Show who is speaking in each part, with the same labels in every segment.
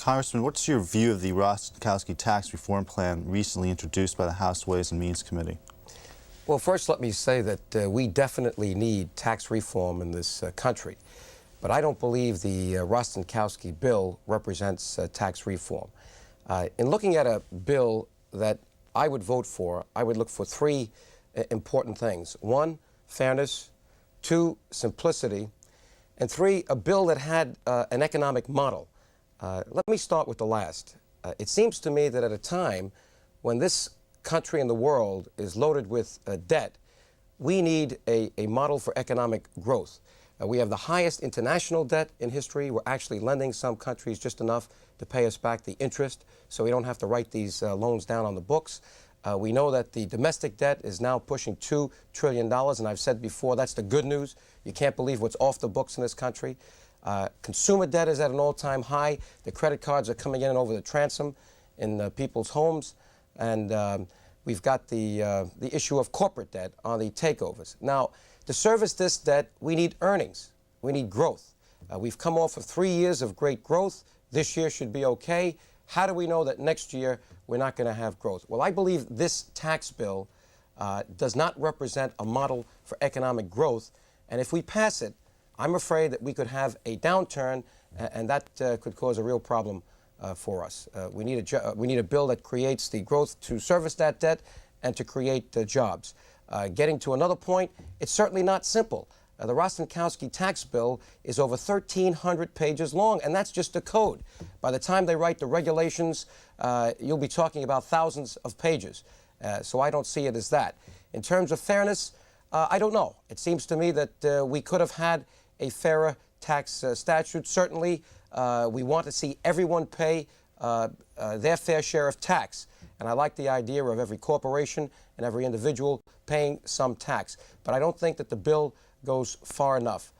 Speaker 1: Congressman, what's your view of the Rostenkowski tax reform plan recently introduced by the House Ways and Means Committee?
Speaker 2: Well, first let me say that we definitely need tax reform in this country. But I don't believe the Rostenkowski bill represents tax reform. In looking at a bill that I would vote for, I would look for three important things. One, fairness. Two, simplicity. And three, a bill that had an economic model. Let me start with the last. It seems to me that at a time when this country and the world is loaded with debt, we need a model for economic growth. We have the highest international debt in history. We're actually lending some countries just enough to pay us back the interest, so we don't have to write these loans down on the books. We know that the domestic debt is now pushing $2 trillion, and I've said before, that's the good news. You can't believe what's off the books in this country. Consumer debt is at an all-time high. The credit cards are coming in over the transom in people's homes, and we've got the issue of corporate debt on the takeovers. Now, to service this debt, we need earnings. We need growth. We've come off of 3 years of great growth. This year should be okay. How do we know that next year we're not going to have growth? Well, I believe this tax bill does not represent a model for economic growth, and if we pass it, I'm afraid that we could have a downturn, and that could cause a real problem for us. We need a bill that creates the growth to service that debt and to create jobs. Getting to another point, it's certainly not simple. The Rostenkowski tax bill is over 1,300 pages long, and that's just the code. By the time they write the regulations, you'll be talking about thousands of pages. So I don't see it as that. In terms of fairness, I don't know. It seems to me that we could have had a fairer tax statute. Certainly, we want to see everyone pay their fair share of tax. And I like the idea of every corporation and every individual paying some tax. But I don't think that the bill goes far enough.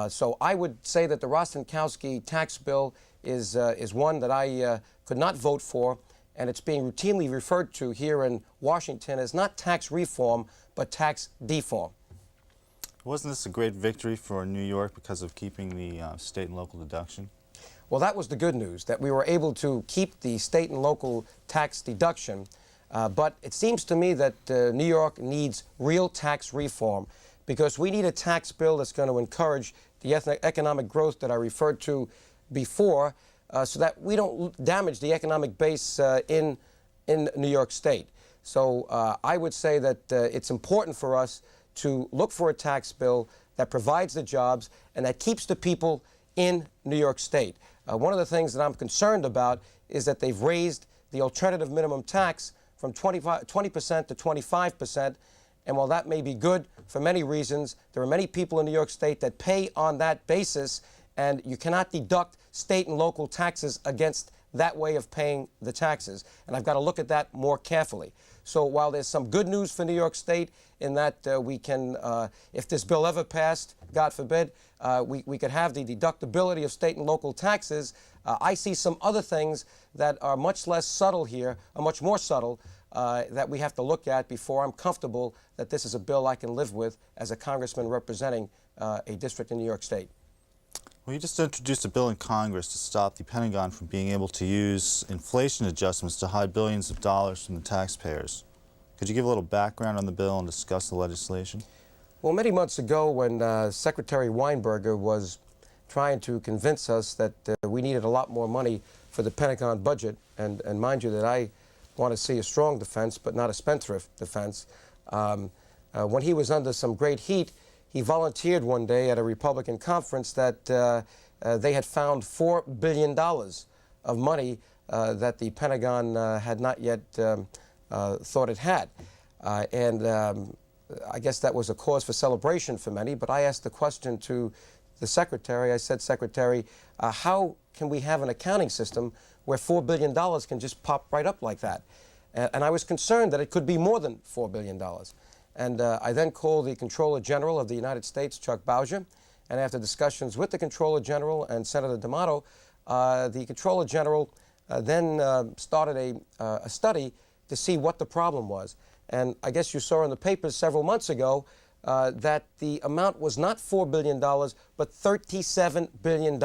Speaker 2: So I would say that the Rostenkowski tax bill is one that I could not vote for, and it's being routinely referred to here in Washington as not tax reform, but tax deform.
Speaker 1: Wasn't this a great victory for New York because of keeping the state and local deduction?
Speaker 2: Well, that was the good news, that we were able to keep the state and local tax deduction. But it seems to me that New York needs real tax reform, because we need a tax bill that's going to encourage the economic growth that I referred to before, so that we don't damage the economic base in New York State. So I would say that it's important for us to look for a tax bill that provides the jobs and that keeps the people in New York State. One of the things that I'm concerned about is that they've raised the alternative minimum tax from 20% to 25%. And while that may be good for many reasons, there are many people in New York State that pay on that basis, and you cannot deduct state and local taxes against that way of paying the taxes. And I've got to look at that more carefully. So while there's some good news for New York State in that we can, if this bill ever passed, God forbid, we could have the deductibility of state and local taxes, I see some other things that are much less subtle here, or much more subtle, that we have to look at before I'm comfortable that this is a bill I can live with as a congressman representing a district in New York State.
Speaker 1: Well, you just introduced a bill in Congress to stop the Pentagon from being able to use inflation adjustments to hide billions of dollars from the taxpayers. Could you give a little background on the bill and discuss the legislation?
Speaker 2: Well, many months ago when Secretary Weinberger was trying to convince us that we needed a lot more money for the Pentagon budget, and mind you that I want to see a strong defense but not a spendthrift defense, when he was under some great heat, he volunteered one day at a Republican conference that they had found $4 billion of money that the Pentagon had not yet thought it had. I guess that was a cause for celebration for many, but I asked the question to the Secretary. I said, Secretary, how can we have an accounting system where $4 billion can just pop right up like that? And I was concerned that it could be more than $4 billion. And I then called the Comptroller General of the United States, Chuck Bowsher, and after discussions with the Comptroller General and Senator D'Amato, the Comptroller General then started a study to see what the problem was. And I guess you saw in the papers several months ago that the amount was not $4 billion, but $37 billion.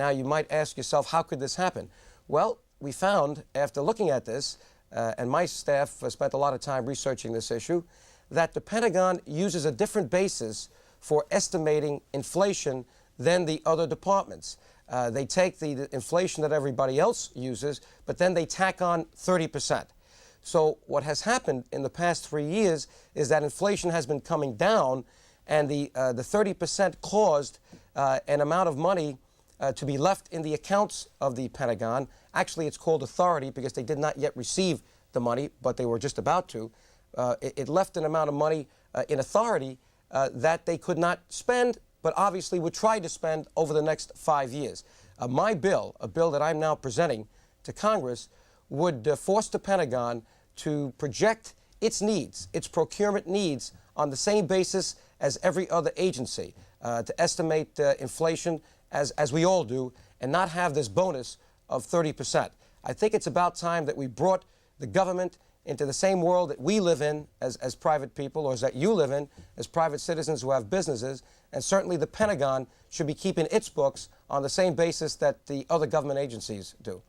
Speaker 2: Now, you might ask yourself, how could this happen? Well, we found, after looking at this, and my staff spent a lot of time researching this issue, that the Pentagon uses a different basis for estimating inflation than the other departments. They take the inflation that everybody else uses, but then they tack on 30%. So what has happened in the past 3 years is that inflation has been coming down, and the 30% caused an amount of money to be left in the accounts of the Pentagon. Actually, it's called authority because they did not yet receive the money, but they were just about to. It left an amount of money in authority that they could not spend, but obviously would try to spend over the next 5 years. My bill, a bill that I'm now presenting to Congress, would force the Pentagon to project its needs, its procurement needs, on the same basis as every other agency, to estimate inflation as we all do, and not have this bonus of 30%. I think it's about time that we brought the government into the same world that we live in as private people, or that you live in as private citizens who have businesses, and certainly the Pentagon should be keeping its books on the same basis that the other government agencies do.